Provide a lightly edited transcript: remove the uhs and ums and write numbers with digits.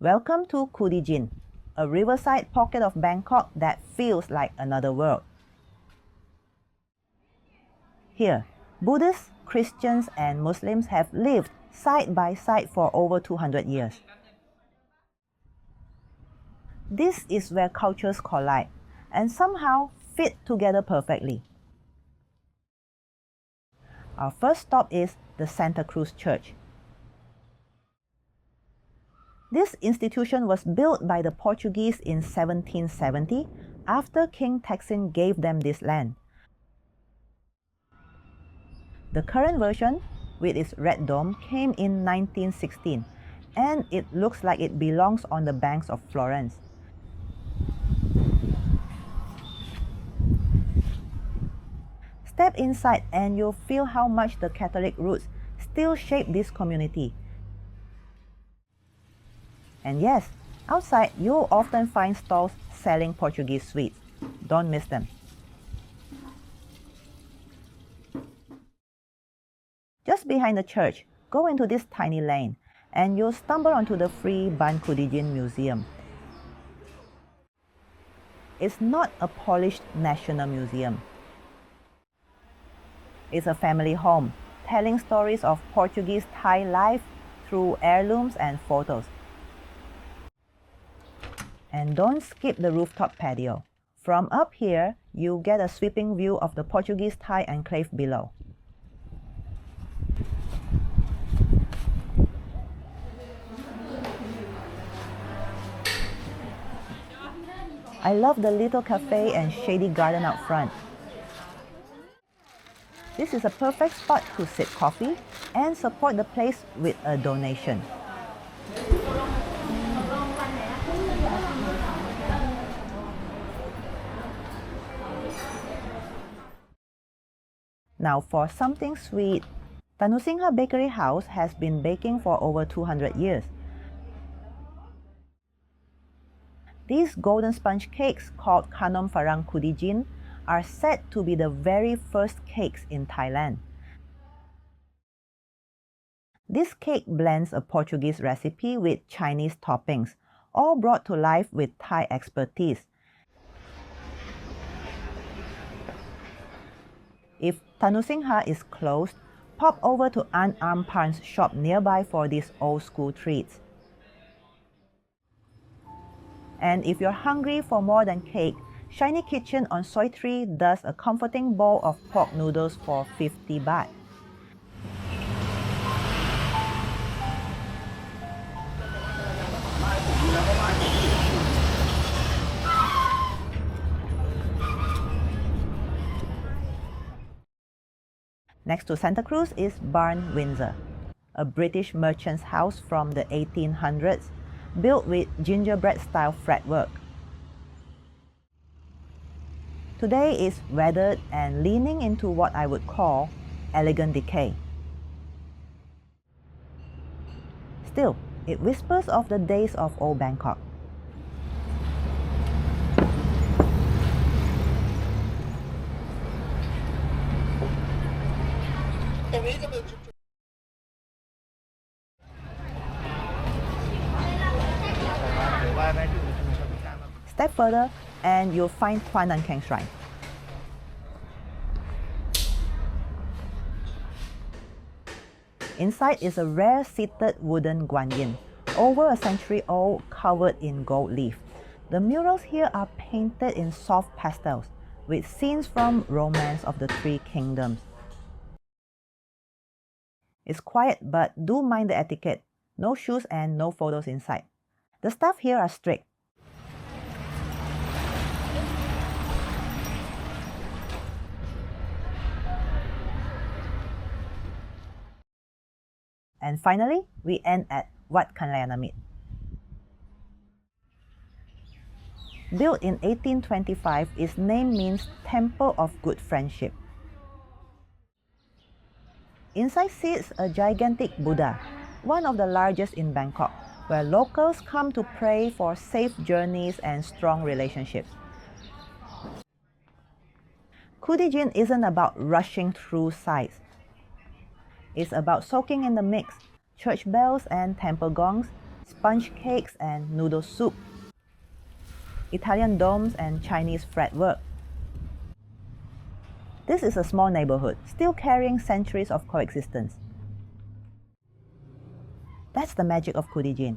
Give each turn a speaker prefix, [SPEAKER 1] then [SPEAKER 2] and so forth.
[SPEAKER 1] Welcome to Kudi Chin, a riverside pocket of Bangkok that feels like another world. Here, Buddhists, Christians and Muslims have lived side by side for over 200 years. This is where cultures collide and somehow fit together perfectly. Our first stop is the Santa Cruz Church. This institution was built by the Portuguese in 1770 after King Thaksin gave them this land. The current version, with its red dome, came in 1916 and it looks like it belongs on the banks of Florence. Step inside and you'll feel how much the Catholic roots still shape this community. And yes, outside you'll often find stalls selling Portuguese sweets. Don't miss them. Just behind the church, go into this tiny lane and you'll stumble onto the free Baan Kudeejeen Museum. It's not a polished national museum. It's a family home, telling stories of Portuguese Thai life through heirlooms and photos. And don't skip the rooftop patio. From up here, you get a sweeping view of the Portuguese Thai enclave below. I love the little cafe and shady garden out front. This is a perfect spot to sip coffee and support the place with a donation. Now for something sweet, Thanusingha Bakery House has been baking for over 200 years. These golden sponge cakes called Khanom Farang Kudeejeen are said to be the very first cakes in Thailand. This cake blends a Portuguese recipe with Chinese toppings, all brought to life with Thai expertise. If Thanusingha is closed, pop over to Ampan's shop nearby for these old school treats. And if you're hungry for more than cake, Shiny Kitchen on Soi 3 does a comforting bowl of pork noodles for 50 baht. Next to Santa Cruz is Baan, Windsor, a British merchant's house from the 1800s, built with gingerbread-style fretwork. Today it's weathered and leaning into what I would call elegant decay. Still, it whispers of the days of old Bangkok. Step further and you'll find Kuan and Keng shrine. Inside is a rare seated wooden Guanyin, over a century old, covered in gold leaf. The murals here are painted in soft pastels, with scenes from Romance of the Three Kingdoms. It's quiet, but do mind the etiquette. No shoes and no photos inside. The staff here are strict. And finally, we end at Wat Kanlayanamit. Built in 1825, its name means Temple of Good Friendship. Inside sits a gigantic Buddha, one of the largest in Bangkok, where locals come to pray for safe journeys and strong relationships. Kudichin isn't about rushing through sights. It's about soaking in the mix, church bells and temple gongs, sponge cakes and noodle soup, Italian domes and Chinese fretwork. This is a small neighborhood, still carrying centuries of coexistence. That's the magic of Kudichin.